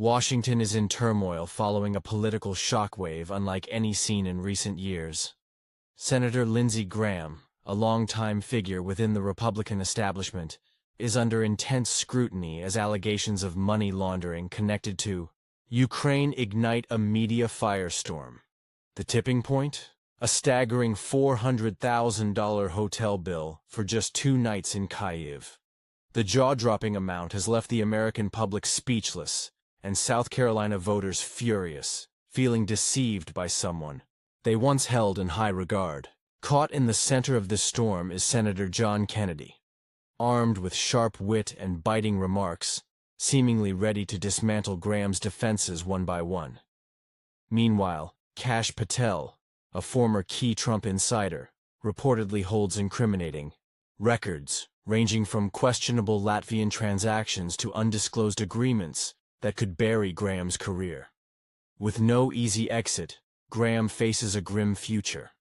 Washington is in turmoil following a political shockwave unlike any seen in recent years. Senator Lindsey Graham, a longtime figure within the Republican establishment, is under intense scrutiny as allegations of money laundering connected to Ukraine ignite a media firestorm. The tipping point? A staggering $400,000 hotel bill for just 2 nights in Kyiv. The jaw-dropping amount has left the American public speechless, and South Carolina voters furious, feeling deceived by someone they once held in high regard. Caught in the center of this storm is Senator John Kennedy, armed with sharp wit and biting remarks, seemingly ready to dismantle Graham's defenses one by one. Meanwhile, Kash Patel, a former key Trump insider, reportedly holds incriminating records ranging from questionable Latvian transactions to undisclosed agreements that could bury Graham's career. With no easy exit, Graham faces a grim future.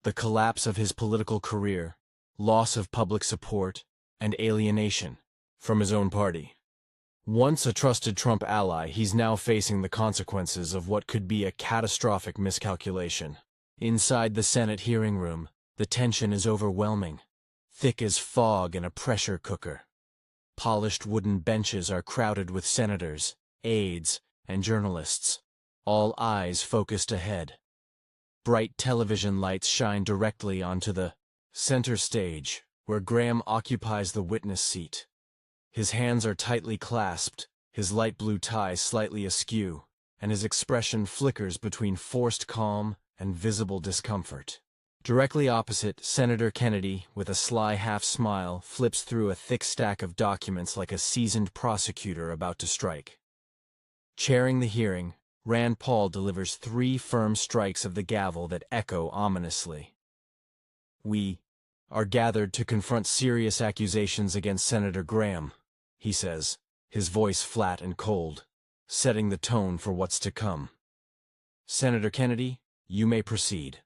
The collapse of his political career, loss of public support, and alienation from his own party. Once a trusted Trump ally, he's now facing the consequences of what could be a catastrophic miscalculation. Inside the Senate hearing room, the tension is overwhelming, thick as fog in a pressure cooker. Polished wooden benches are crowded with senators, aides, and journalists, all eyes focused ahead. Bright television lights shine directly onto the center stage, where Graham occupies the witness seat. His hands are tightly clasped, his light blue tie slightly askew, and his expression flickers between forced calm and visible discomfort. Directly opposite, Senator Kennedy, with a sly half-smile, flips through a thick stack of documents like a seasoned prosecutor about to strike. Chairing the hearing, Rand Paul delivers 3 firm strikes of the gavel that echo ominously. "We are gathered to confront serious accusations against Senator Graham," he says, his voice flat and cold, setting the tone for what's to come. "Senator Kennedy, you may proceed."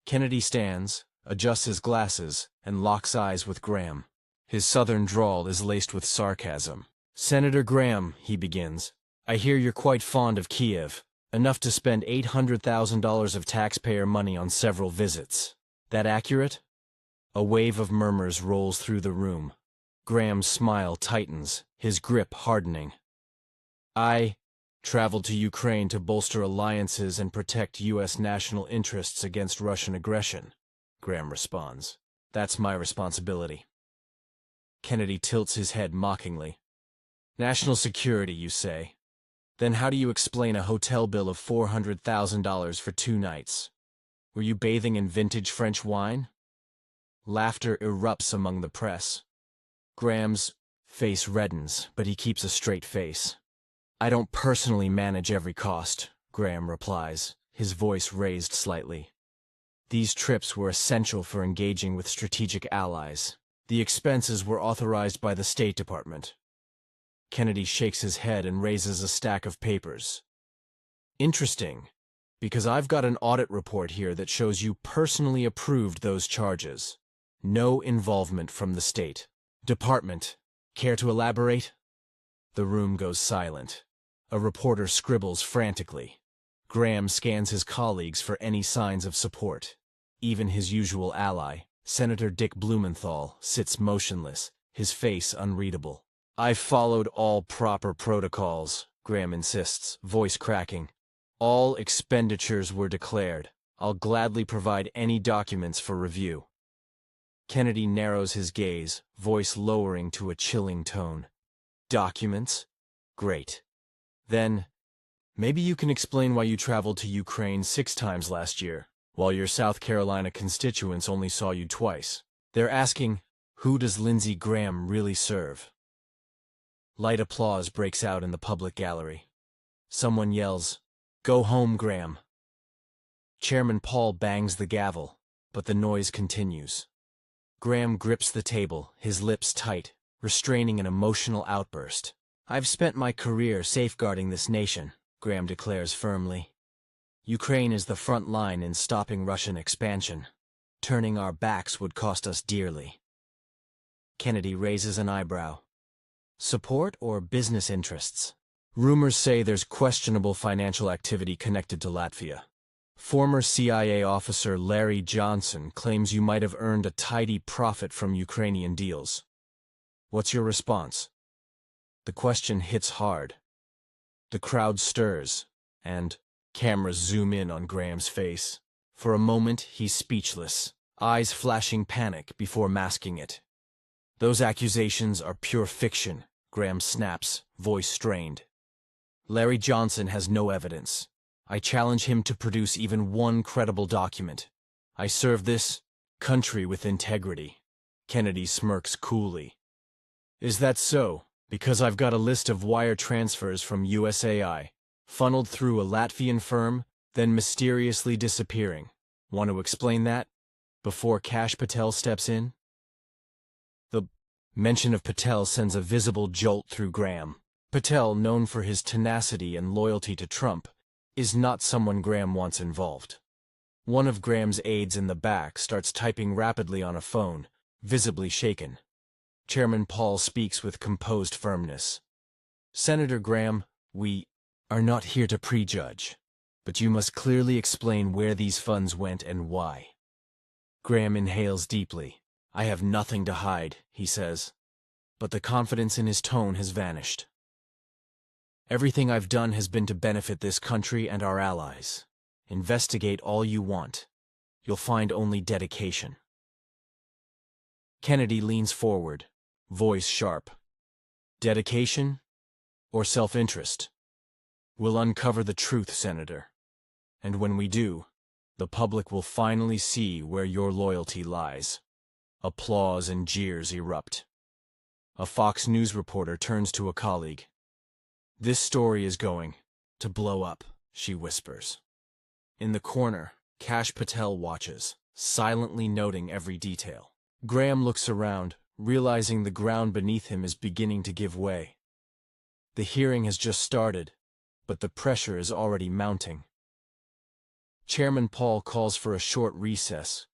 Kennedy stands, adjusts his glasses, and locks eyes with Graham. His southern drawl is laced with sarcasm. "Senator Graham," he begins, "I hear you're quite fond of Kiev, enough to spend $800,000 of taxpayer money on several visits. That accurate?" A wave of murmurs rolls through the room. Graham's smile tightens, his grip hardening. "I traveled to Ukraine to bolster alliances and protect U.S. national interests against Russian aggression," Graham responds. "That's my responsibility." Kennedy tilts his head mockingly. "National security, you say? Then how do you explain a hotel bill of $400,000 for 2 nights? Were you bathing in vintage French wine?" Laughter erupts among the press. Graham's face reddens, but he keeps a straight face. "I don't personally manage every cost," Graham replies, his voice raised slightly. "These trips were essential for engaging with strategic allies. The expenses were authorized by the State Department." Kennedy shakes his head and raises a stack of papers. "Interesting, because I've got an audit report here that shows you personally approved those charges. No involvement from the State Department. Care to elaborate?" The room goes silent. A reporter scribbles frantically. Graham scans his colleagues for any signs of support. Even his usual ally, Senator Dick Blumenthal, sits motionless, his face unreadable. "I've followed all proper protocols," Graham insists, voice cracking. "All expenditures were declared. I'll gladly provide any documents for review." Kennedy narrows his gaze, voice lowering to a chilling tone. "Documents? Great. Then, maybe you can explain why you traveled to Ukraine 6 times last year, while your South Carolina constituents only saw you twice. They're asking, who does Lindsey Graham really serve?" Light applause breaks out in the public gallery. Someone yells, "Go home, Graham." Chairman Paul bangs the gavel, but the noise continues. Graham grips the table, his lips tight, restraining an emotional outburst. "I've spent my career safeguarding this nation," Graham declares firmly. "Ukraine is the front line in stopping Russian expansion. Turning our backs would cost us dearly." Kennedy raises an eyebrow. "Support or business interests?" Rumors say there's questionable financial activity connected to Latvia. Former CIA officer Larry Johnson claims you might have earned a tidy profit from Ukrainian deals. What's your response? The question hits hard. The crowd stirs, and cameras zoom in on Graham's face. For a moment, he's speechless, eyes flashing panic before masking it. Those accusations are pure fiction, Graham snaps, voice strained. Larry Johnson has no evidence. I challenge him to produce even one credible document. I serve this country with integrity. Kennedy smirks coolly. Is that so? Because I've got a list of wire transfers from USAI, funneled through a Latvian firm, then mysteriously disappearing. Want to explain that? Before Kash Patel steps in? The mention of Patel sends a visible jolt through Graham. Patel, known for his tenacity and loyalty to Trump, is not someone Graham wants involved. One of Graham's aides in the back starts typing rapidly on a phone, visibly shaken. Chairman Paul speaks with composed firmness. Senator Graham, we are not here to prejudge, but you must clearly explain where these funds went and why. Graham inhales deeply. I have nothing to hide, he says, but the confidence in his tone has vanished. Everything I've done has been to benefit this country and our allies. Investigate all you want. You'll find only dedication. Kennedy leans forward, voice sharp. Dedication or self-interest? We'll uncover the truth, Senator. And when we do, the public will finally see where your loyalty lies. Applause and jeers erupt. A Fox News reporter turns to a colleague. This story is going to blow up, she whispers. In the corner, Kash Patel watches, silently noting every detail. Graham looks around, realizing the ground beneath him is beginning to give way. The hearing has just started, but the pressure is already mounting. Chairman Paul calls for a short recess.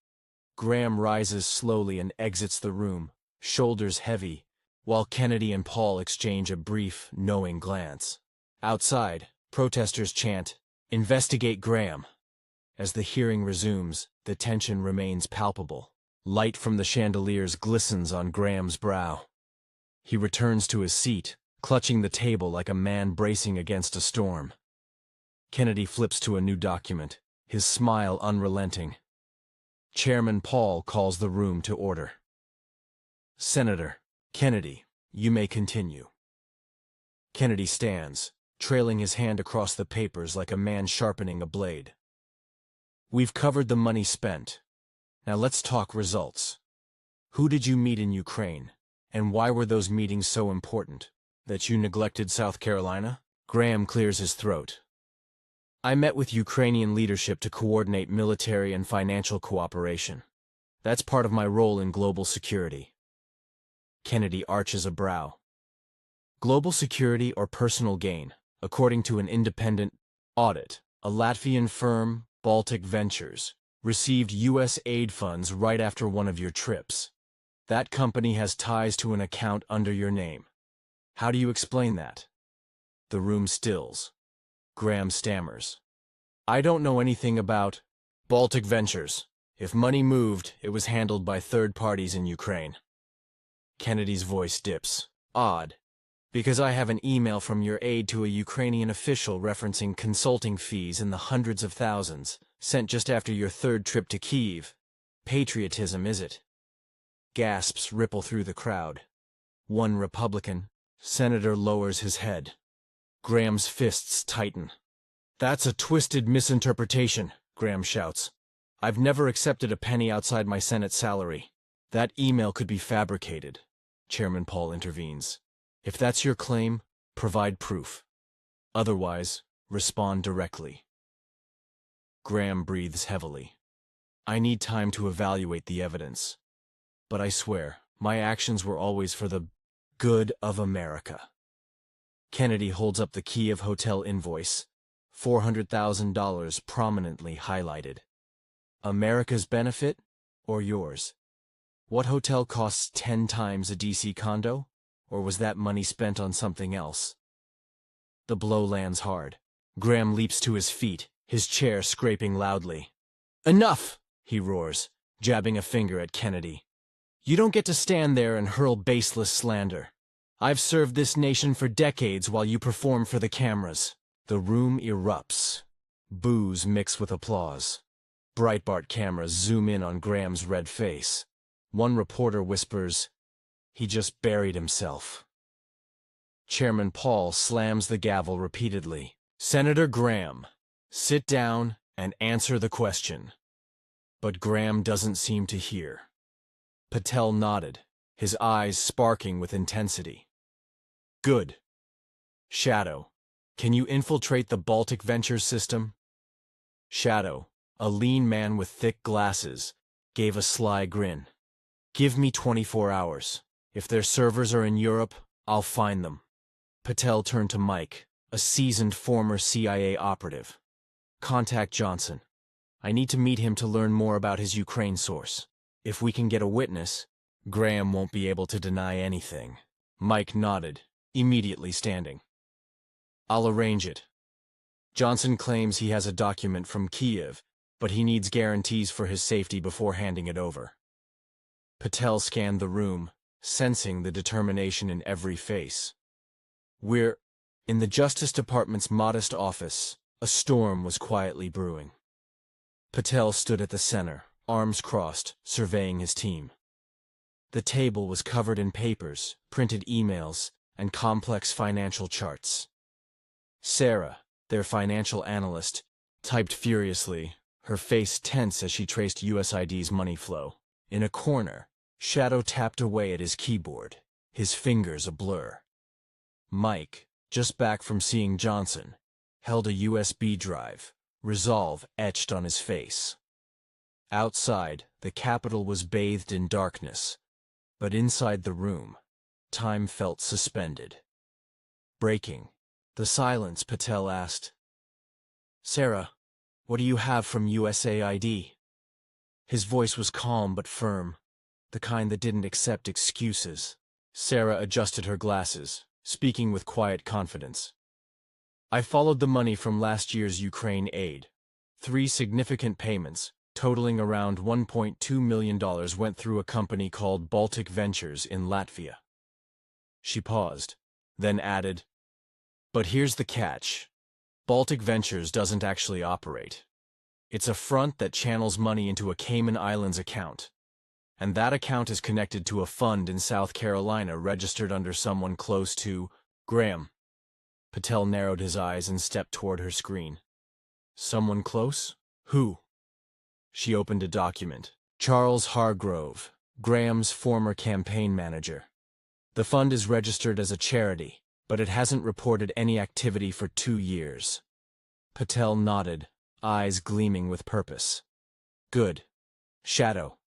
Graham rises slowly and exits the room, shoulders heavy, while Kennedy and Paul exchange a brief, knowing glance. Outside, protesters chant, "Investigate Graham." As the hearing resumes, the tension remains palpable. Light from the chandeliers glistens on Graham's brow. He returns to his seat, clutching the table like a man bracing against a storm. Kennedy flips to a new document, his smile unrelenting. Chairman Paul calls the room to order. Senator Kennedy, you may continue. Kennedy stands, trailing his hand across the papers like a man sharpening a blade. We've covered the money spent. Now let's talk results. Who did you meet in Ukraine, and why were those meetings so important? That you neglected South Carolina? Graham clears his throat. I met with Ukrainian leadership to coordinate military and financial cooperation. That's part of my role in global security. Kennedy arches a brow. Global security or personal gain, according to an independent audit, a Latvian firm, Baltic Ventures, received U.S. aid funds right after one of your trips. That company has ties to an account under your name. How do you explain that? The room stills. Graham stammers. I don't know anything about Baltic Ventures. If money moved, it was handled by third parties in Ukraine. Kennedy's voice dips. Odd. Because I have an email from your aide to a Ukrainian official referencing consulting fees in the hundreds of thousands, sent just after your third trip to Kyiv. Patriotism, is it? Gasps ripple through the crowd. One Republican senator lowers his head. Graham's fists tighten. That's a twisted misinterpretation, Graham shouts. I've never accepted a penny outside my Senate salary. That email could be fabricated. Chairman Paul intervenes. If that's your claim, provide proof. Otherwise, respond directly. Graham breathes heavily. I need time to evaluate the evidence. But I swear, my actions were always for the good of America. Kennedy holds up the Kyiv hotel invoice, $400,000 prominently highlighted. America's benefit or yours? What hotel costs 10 times a DC condo? Or was that money spent on something else? The blow lands hard. Graham leaps to his feet, his chair scraping loudly. "Enough!" he roars, jabbing a finger at Kennedy. "You don't get to stand there and hurl baseless slander. I've served this nation for decades while you perform for the cameras." The room erupts. Boos mix with applause. Breitbart cameras zoom in on Graham's red face. One reporter whispers, "He just buried himself." Chairman Paul slams the gavel repeatedly. "Senator Graham, sit down and answer the question." But Graham doesn't seem to hear. Patel nodded, his eyes sparking with intensity. "Good. Shadow, can you infiltrate the Baltic Ventures system?" Shadow, a lean man with thick glasses, gave a sly grin. "Give me 24 hours. If their servers are in Europe, I'll find them." Patel turned to Mike, a seasoned former CIA operative. "Contact Johnson. I need to meet him to learn more about his Ukraine source. If we can get a witness, Graham won't be able to deny anything." Mike nodded, immediately standing. "I'll arrange it. Johnson claims he has a document from Kiev, but he needs guarantees for his safety before handing it over." Patel scanned the room, sensing the determination in every face. "We're..." In the Justice Department's modest office, a storm was quietly brewing. Patel stood at the center, arms crossed, surveying his team. The table was covered in papers, printed emails, and complex financial charts. Sarah, their financial analyst, typed furiously, her face tense as she traced USID's money flow. In a corner, Shadow tapped away at his keyboard, his fingers a blur. Mike, just back from seeing Johnson, held a USB drive, resolve etched on his face. Outside, the Capitol was bathed in darkness, but inside the room, time felt suspended. Breaking the silence, Patel asked, "Sarah, what do you have from USAID?" His voice was calm but firm, the kind that didn't accept excuses. Sarah adjusted her glasses, speaking with quiet confidence. "I followed the money from last year's Ukraine aid. 3 significant payments, totaling around $1.2 million, went through a company called Baltic Ventures in Latvia." She paused, then added, "But here's the catch. Baltic Ventures doesn't actually operate. It's a front that channels money into a Cayman Islands account. And that account is connected to a fund in South Carolina registered under someone close to Graham." Patel narrowed his eyes and stepped toward her screen. "Someone close? Who?" She opened a document. "Charles Hargrove, Graham's former campaign manager. The fund is registered as a charity, but it hasn't reported any activity for 2 years." Patel nodded, eyes gleaming with purpose. "Good. Shadow,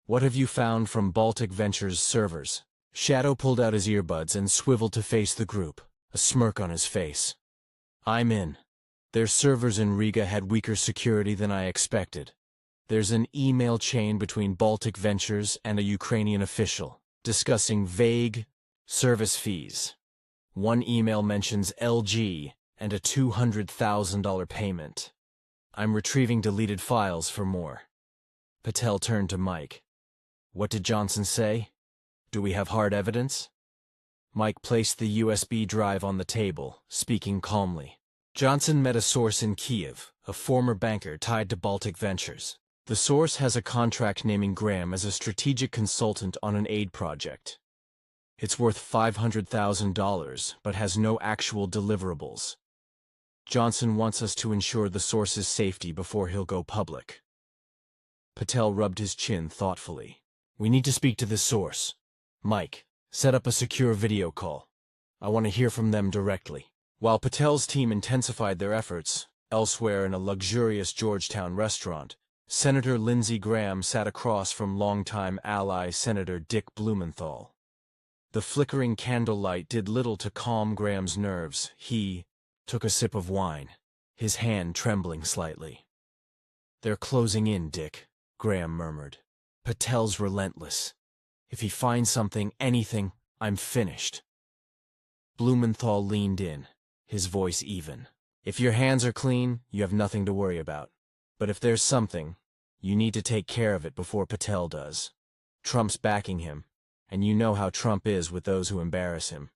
what have you found from Baltic Ventures' servers?" Shadow pulled out his earbuds and swiveled to face the group, a smirk on his face. "I'm in. Their servers in Riga had weaker security than I expected. There's an email chain between Baltic Ventures and a Ukrainian official, discussing vague service fees. One email mentions LG and a $200,000 payment. I'm retrieving deleted files for more." Patel turned to Mike. "What did Johnson say? Do we have hard evidence?" Mike placed the USB drive on the table, speaking calmly. "Johnson met a source in Kiev, a former banker tied to Baltic Ventures. The source has a contract naming Graham as a strategic consultant on an aid project. It's worth $500,000, but has no actual deliverables. Johnson wants us to ensure the source's safety before he'll go public." Patel rubbed his chin thoughtfully. "We need to speak to this source. Mike, set up a secure video call. I want to hear from them directly." While Patel's team intensified their efforts, elsewhere in a luxurious Georgetown restaurant, Senator Lindsey Graham sat across from longtime ally Senator Dick Blumenthal. The flickering candlelight did little to calm Graham's nerves. He took a sip of wine, his hand trembling slightly. "They're closing in, Dick," Graham murmured. "Patel's relentless. If he finds something, anything, I'm finished." Blumenthal leaned in, his voice even. If your hands are clean, you have nothing to worry about. But if there's something, you need to take care of it before Patel does. Trump's backing him, and you know how Trump is with those who embarrass him.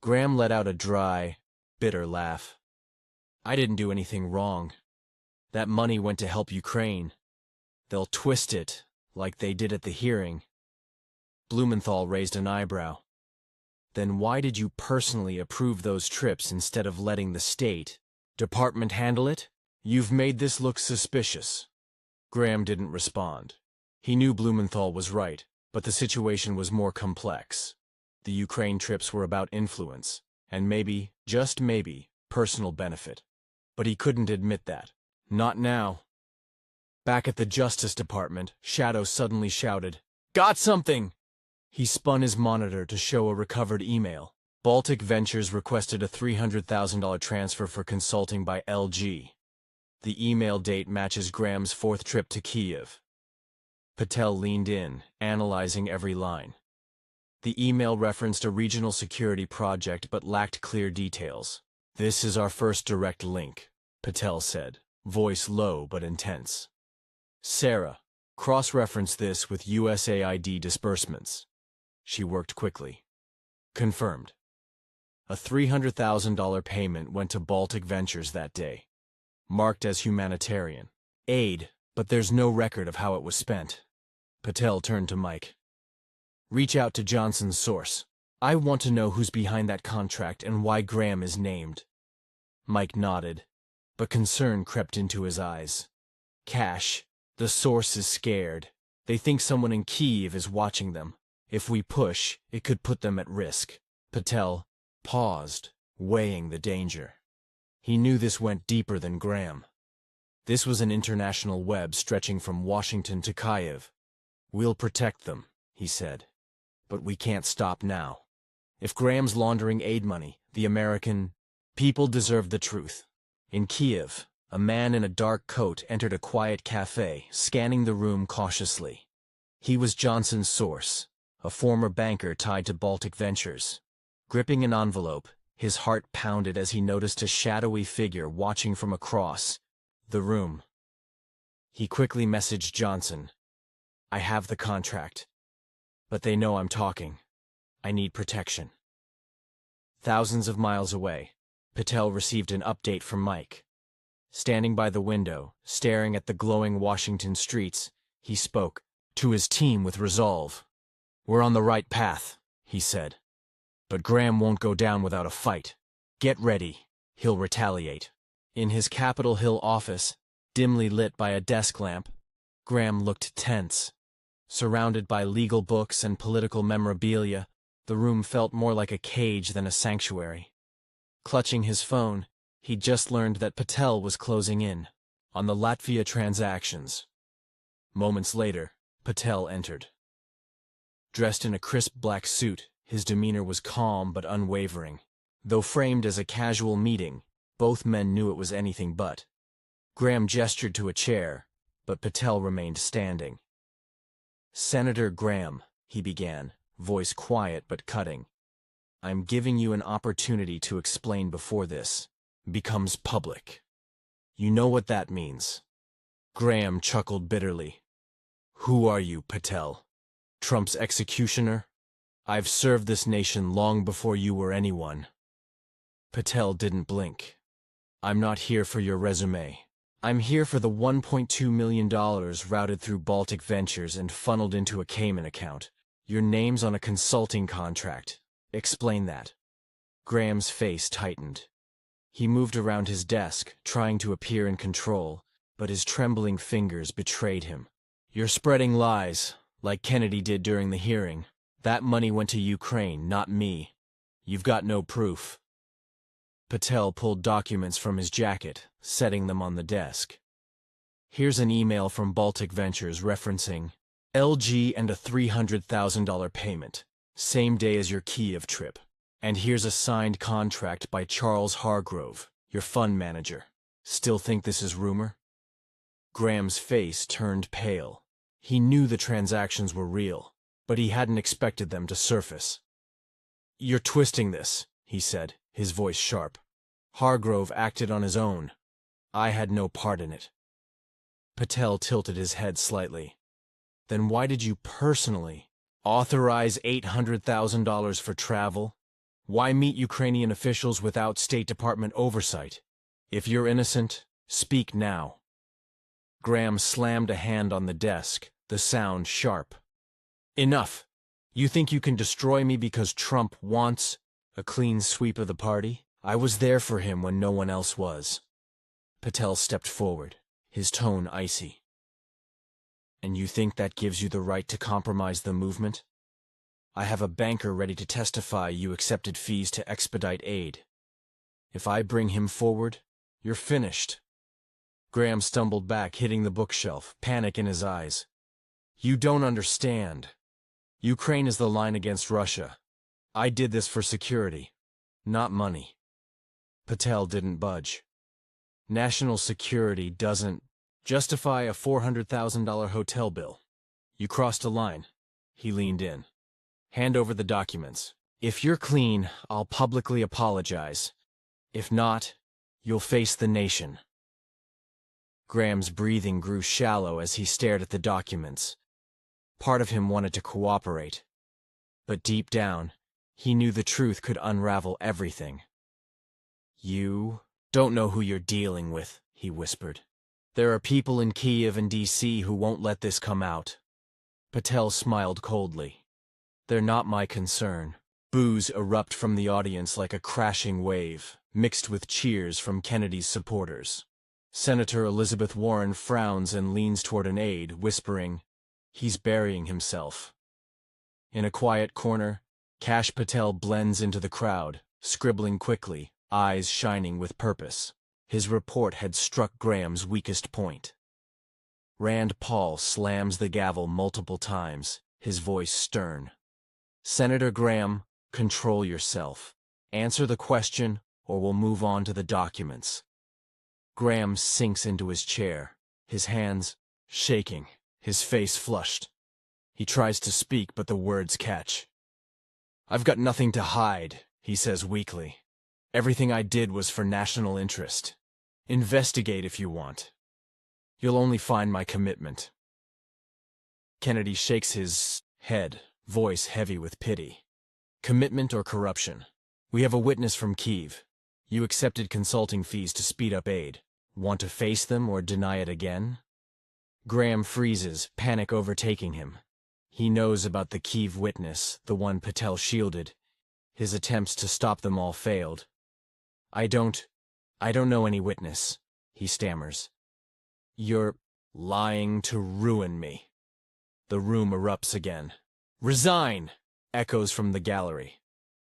Graham let out a dry, bitter laugh. I didn't do anything wrong. That money went to help Ukraine. They'll twist it, like they did at the hearing. Blumenthal raised an eyebrow. Then why did you personally approve those trips instead of letting the State Department handle it? You've made this look suspicious. Graham didn't respond. He knew Blumenthal was right, but the situation was more complex. The Ukraine trips were about influence, and maybe, just maybe, personal benefit. But he couldn't admit that. Not now. Back at the Justice Department, Shadow suddenly shouted, "Got something!" He spun his monitor to show a recovered email. Baltic Ventures requested a $300,000 transfer for consulting by LG. The email date matches Graham's 4th trip to Kiev. Patel leaned in, analyzing every line. The email referenced a regional security project but lacked clear details. "This is our first direct link," Patel said, voice low but intense. "Sarah, cross-reference this with USAID disbursements." She worked quickly. Confirmed. A $300,000 payment went to Baltic Ventures that day, marked as humanitarian aid, but there's no record of how it was spent. Patel turned to Mike. "Reach out to Johnson's source. I want to know who's behind that contract and why Graham is named." Mike nodded, but concern crept into his eyes. "Kash, the source is scared. They think someone in Kiev is watching them. If we push, it could put them at risk." Patel paused, weighing the danger. He knew this went deeper than Graham. This was an international web stretching from Washington to Kiev. "We'll protect them," he said. "But we can't stop now. If Graham's laundering aid money, the American people deserve the truth." In Kiev, a man in a dark coat entered a quiet cafe, scanning the room cautiously. He was Johnson's source, a former banker tied to Baltic Ventures. Gripping an envelope, his heart pounded as he noticed a shadowy figure watching from across the room. He quickly messaged Johnson. "I have the contract, but they know I'm talking. I need protection." Thousands of miles away, Patel received an update from Mike. Standing by the window, staring at the glowing Washington streets, he spoke to his team with resolve. "We're on the right path," he said. "But Graham won't go down without a fight. Get ready. He'll retaliate." In his Capitol Hill office, dimly lit by a desk lamp, Graham looked tense. Surrounded by legal books and political memorabilia, the room felt more like a cage than a sanctuary. Clutching his phone, he'd just learned that Patel was closing in on the Latvia transactions. Moments later, Patel entered. Dressed in a crisp black suit, his demeanor was calm but unwavering. Though framed as a casual meeting, both men knew it was anything but. Graham gestured to a chair, but Patel remained standing. "Senator Graham," he began, voice quiet but cutting, "I'm giving you an opportunity to explain before this becomes public. You know what that means." Graham chuckled bitterly. "Who are you, Patel? Trump's executioner? I've served this nation long before you were anyone." Patel didn't blink. "I'm not here for your resume. I'm here for the $1.2 million routed through Baltic Ventures and funneled into a Cayman account. Your name's on a consulting contract. Explain that." Graham's face tightened. He moved around his desk, trying to appear in control, but his trembling fingers betrayed him. "You're spreading lies, like Kennedy did during the hearing. That money went to Ukraine, not me. You've got no proof." Patel pulled documents from his jacket, setting them on the desk. "Here's an email from Baltic Ventures referencing LG and a $300,000 payment, same day as your Kiev trip. And here's a signed contract by Charles Hargrove, your fund manager. Still think this is rumor?" Graham's face turned pale. He knew the transactions were real, but he hadn't expected them to surface. "You're twisting this," he said, his voice sharp. "Hargrove acted on his own. I had no part in it." Patel tilted his head slightly. "Then why did you personally authorize $800,000 for travel? Why meet Ukrainian officials without State Department oversight? If you're innocent, speak now." Graham slammed a hand on the desk, the sound sharp. "Enough! You think you can destroy me because Trump wants a clean sweep of the party? I was there for him when no one else was." Patel stepped forward, his tone icy. "And you think that gives you the right to compromise the movement? I have a banker ready to testify you accepted fees to expedite aid. If I bring him forward, you're finished." Graham stumbled back, hitting the bookshelf, panic in his eyes. "You don't understand. Ukraine is the line against Russia. I did this for security, not money." Patel didn't budge. "National security doesn't justify a $400,000 hotel bill. You crossed a line." He leaned in. "Hand over the documents. If you're clean, I'll publicly apologize. If not, you'll face the nation." Graham's breathing grew shallow as he stared at the documents. Part of him wanted to cooperate, but deep down, he knew the truth could unravel everything. "You don't know who you're dealing with," he whispered. "There are people in Kiev and D.C. who won't let this come out." Patel smiled coldly. "They're not my concern." Boos erupt from the audience like a crashing wave, mixed with cheers from Kennedy's supporters. Senator Elizabeth Warren frowns and leans toward an aide, whispering, "He's burying himself." In a quiet corner, Kash Patel blends into the crowd, scribbling quickly, eyes shining with purpose. His report had struck Graham's weakest point. Rand Paul slams the gavel multiple times, his voice stern. "Senator Graham, control yourself. Answer the question, or we'll move on to the documents." Graham sinks into his chair, his hands shaking, his face flushed. He tries to speak, but the words catch. "I've got nothing to hide," he says weakly. "Everything I did was for national interest. Investigate if you want. You'll only find my commitment." Kennedy shakes his head, voice heavy with pity. "Commitment or corruption? We have a witness from Kiev. You accepted consulting fees to speed up aid. Want to face them or deny it again?" Graham freezes, panic overtaking him. He knows about the Kiev witness, the one Patel shielded. His attempts to stop them all failed. I don't know any witness," he stammers. "You're lying to ruin me." The room erupts again. "Resign!" echoes from the gallery.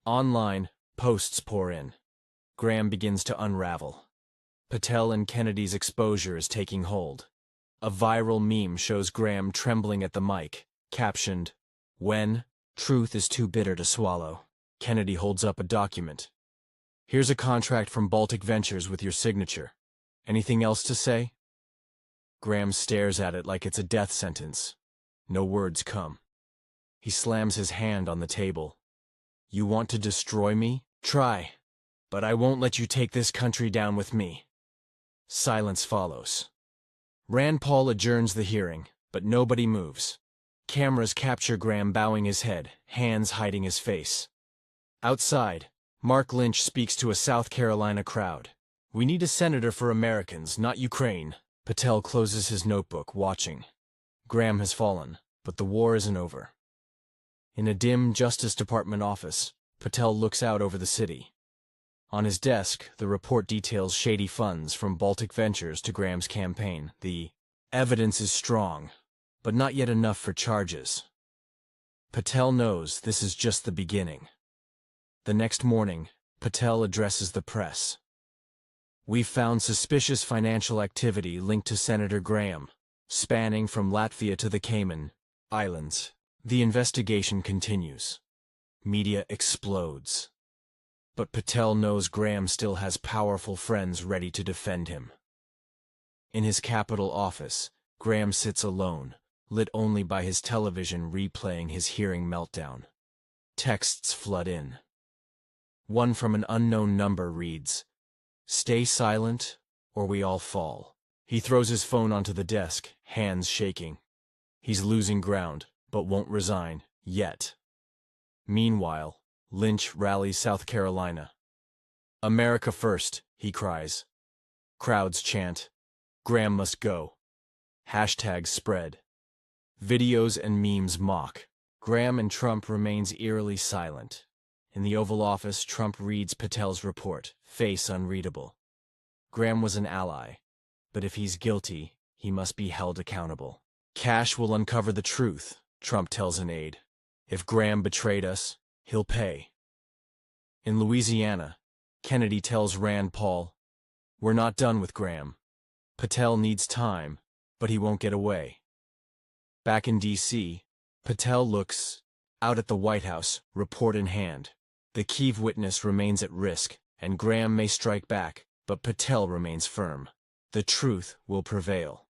Online, posts pour in. Graham begins to unravel. Patel and Kennedy's exposure is taking hold. A viral meme shows Graham trembling at the mic, captioned, "When truth is too bitter to swallow." Kennedy holds up a document. "Here's a contract from Baltic Ventures with your signature. Anything else to say?" Graham stares at it like it's a death sentence. No words come. He slams his hand on the table. "You want to destroy me? Try. But I won't let you take this country down with me." Silence follows. Rand Paul adjourns the hearing, but nobody moves. Cameras capture Graham bowing his head, hands hiding his face. Outside, Mark Lynch speaks to a South Carolina crowd. "We need a senator for Americans, not Ukraine." Patel closes his notebook, watching. Graham has fallen, but the war isn't over. In a dim Justice Department office, Patel looks out over the city. On his desk, the report details shady funds from Baltic Ventures to Graham's campaign. The evidence is strong, but not yet enough for charges. Patel knows this is just the beginning. The next morning, Patel addresses the press. "We've found suspicious financial activity linked to Senator Graham, spanning from Latvia to the Cayman Islands. The investigation continues." Media explodes. But Patel knows Graham still has powerful friends ready to defend him. In his Capitol office, Graham sits alone, lit only by his television replaying his hearing meltdown. Texts flood in. One from an unknown number reads, "Stay silent, or we all fall." He throws his phone onto the desk, hands shaking. He's losing ground, but won't resign, yet. Meanwhile, Lynch rallies South Carolina. "America first," he cries. Crowds chant, "Graham must go." Hashtags spread. Videos and memes mock. Graham and Trump remains eerily silent. In the Oval Office, Trump reads Patel's report, face unreadable. Graham was an ally, but if he's guilty, he must be held accountable. "Kash will uncover the truth," Trump tells an aide. "If Graham betrayed us, he'll pay." In Louisiana, Kennedy tells Rand Paul, "We're not done with Graham. Patel needs time, but he won't get away." Back in D.C., Patel looks out at the White House, report in hand. The Kyiv witness remains at risk, and Graham may strike back, but Patel remains firm. The truth will prevail.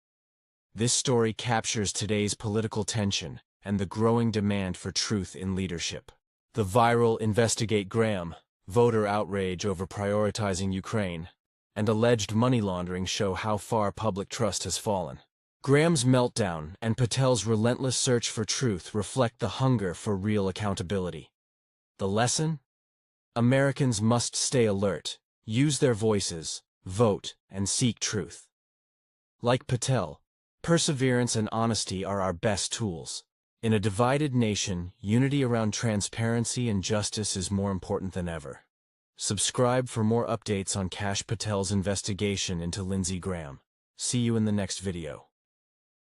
This story captures today's political tension and the growing demand for truth in leadership. The viral "Investigate Graham," voter outrage over prioritizing Ukraine, and alleged money laundering show how far public trust has fallen. Graham's meltdown and Patel's relentless search for truth reflect the hunger for real accountability. The lesson? Americans must stay alert, use their voices, vote, and seek truth. Like Patel, perseverance and honesty are our best tools. In a divided nation, unity around transparency and justice is more important than ever. Subscribe for more updates on Kash Patel's investigation into Lindsey Graham. See you in the next video.